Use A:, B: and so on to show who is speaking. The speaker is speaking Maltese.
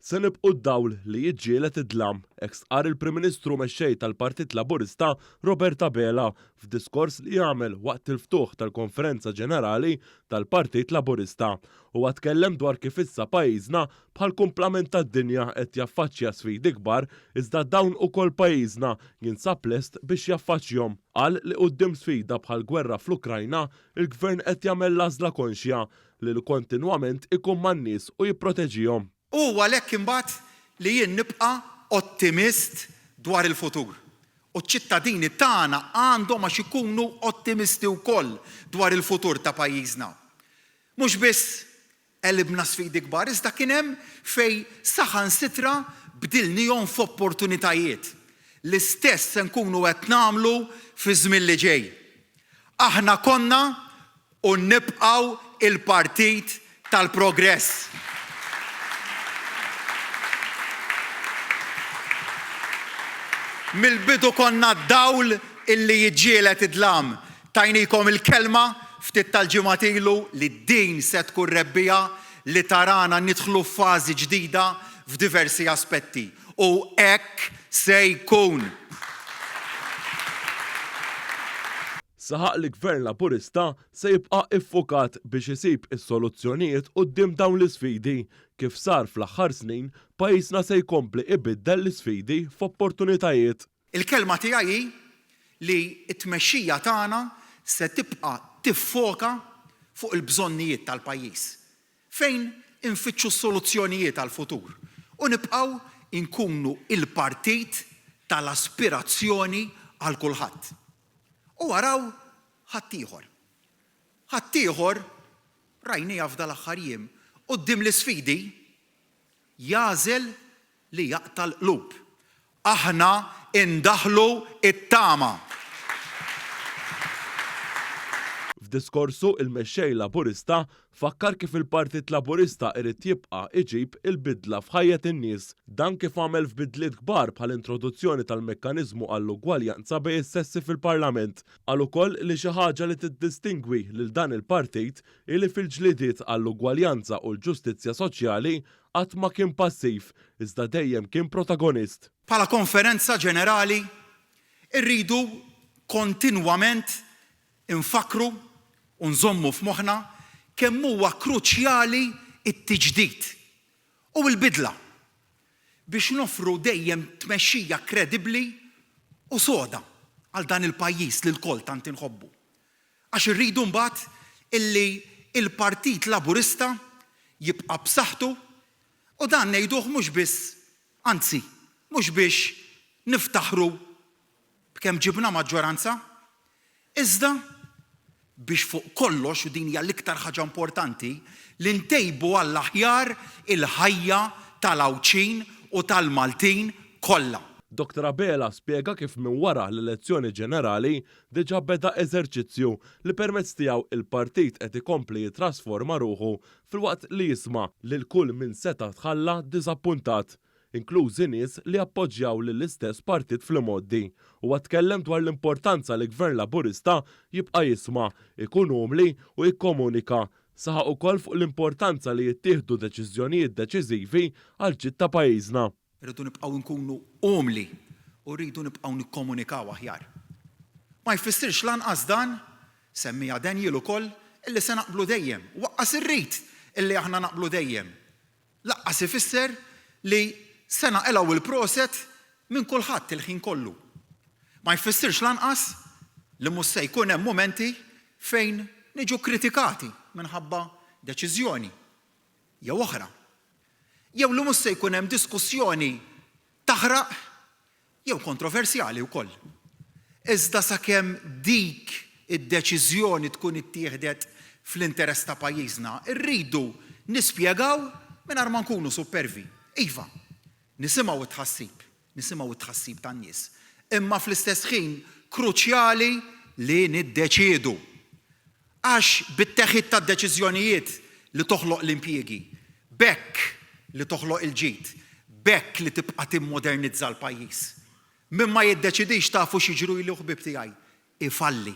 A: Se nibqgħu d-dawl li jiġġieled id-dlam, qal il-Prim Ministru mexxej tal-Partit Laburista Robert Abela f'diskors li jagħmel waqt il-ftuħ tal-Konferenza Ġenerali tal-Partit Laburista u tkellem dwar kif issa pajjiżna bħal kumplament tad-dinja qed jaffaċċja sfidi kbar iżda dawn ukoll pajjiżna jinsab lest biex jaffaċċjhom. Qal li quddiem sfida bħal gwerra fl-Ukrajna, il-Gvern qed jagħmel l-għażla konxja li kontinwament ikun man-nies u jipproteġihom.
B: U għalhekk imbagħad li jien nibqa' ottimist dwar il-futur. U ċ-ċittadini tagħna għandhom għax ikunu ottimisti wkoll dwar il-futur ta' pajjiżna. Mhux biss qelibna sfidi kbar, iżda kien hemm fejn saħansitra bdilnihom f'opportunitajiet. L-istess se nkunu qed nagħmlu fi żmien li ġej. Aħna konna u nibqgħu il-Partit tal-Progress. Mill-bidu konna d-dawl illi jiġġieled id-dlam. Tajnikom il-kelma ftit tal-ġimgħat ilu li din se tkun rebbija li tarana nidħlu f'fażi ġdida f'diversi aspetti. U hekk se jkun.
A: Saħaq li Gvern Laburista se jibqa' iffukat biex isib is-soluzzjonijiet quddiem dawn l-isfidi. Kif sar fl-aħħar snin, pajjiżna se jkompli ibiddel l-isfidi f'opportunitajiet.
B: Il-kelma tiegħi li t-tmexxija tagħna se tibqa' tiffoka fuq il-bżonnijiet tal-pajjiż. Fejn infittxu s-soluzzjonijiet għall-futur u nibqgħu inkunu il-partit tal-aspirazzjoni għal kulħadd. U waraw ħaddieħor. Ħaddieħor rajnija f'dal aħħar jiem quddiem l-isfidi jagħżel li jaqta' l-qlub. Aħna indaħlu it-tama.
A: F'diskorsu il-mexxej Laburista fakkar kif il-Partit Laburista irid jibqa' iġib il-bidla f'ħajjet in-nies. Dan kif għamel f'bidliet kbar bħal introduzzjoni tal-mekkaniżmu għall-ugwaljanza bejn is-sessi fil-Parlament. Qal ukoll li xi ħaġa li tiddistingwi lil dan il-partit ili fil-ġlidiet għall-ugwaljanza u l-ġustizzja soċjali qatt ma kien passiv iżda dejjem kien protagonist.
B: Bħala konferenza ġenerali irridu kontinwament infakru u nżommu f'moħħna kemm huwa kruċjali t-tiġdid u l-bidla biex nofru dejjem tmexxija kredibbli u soda għal dan il-pajjiż li l-kol tant inħobbu. Għax irridu mbagħad illi il-Partit Laburista jibqa' b'saħħtu u dan ngħiduh mhux biss, anzi, mhux biex niftaħru b'kemm ġibna maġġoranza, iżda biex fuq kollox, u din hija l-iktar ħaġa importanti, li ntejbu għall-aħjar il-ħajja tal-Awċin u tal-Maltin kollha.
A: Dr. Abela spjega kif minn wara l-elezzjoni ġenerali diġà beda eżerċizzju li permezz tiegħu il-partit qed ikompli jitrasforma ruħu filwaqt li jisma' lil kull min seta' tħalla diżappuntat, inklużi nies li appoġġjaw lill-istess partit fl-imoddi u tkellem dwar l-importanza li Gvern Laburista jibqa' jisma', ikun umli u jikkomunika. Saħaq ukoll fuq l-importanza li jittieħdu deċiżjonijiet deċiżivi għal ġid ta' pajjiżna.
B: Rridu nibqgħu nkunu umli u rridu nibqgħu nikkomunikaw aħjar. Ma jfissirx lanqas dan semmija Daniel ukoll illi se naqblu dejjem. Waqqas irrid illi aħna naqblu dejjem. Laqqas ifisser li se naqilgħu il-proset minn kulħadd il-ħin kollu. Ma jfissirx lanqas li mhux se jkun hemm mumenti fejn niġu kritikati minħabba deċiżjoni jew oħra. Jew li mhux se jkun hemm diskussjoni taħraq jew kontroversjali wkoll. Iżda sakemm dik id-deċiżjoni tkun ittieħdet fl-interess ta' pajjiżna, irridu nispjegaw mingħajr ma nkunu supervi. Iva, nisimgħu t-tħassib tan-nies. Imma fl-istess ħin kruċjali li niddeċiedu. Għax bit-teħid tad-deċiżjonijiet li toħloq l-impjiegi, bekk li toħloq il-ġid, bekk li tibqa' timmodernizza l-pajjiż. Min ma jiddeċidix tafu xi jiġru li ħbieb tiegħi ifalli.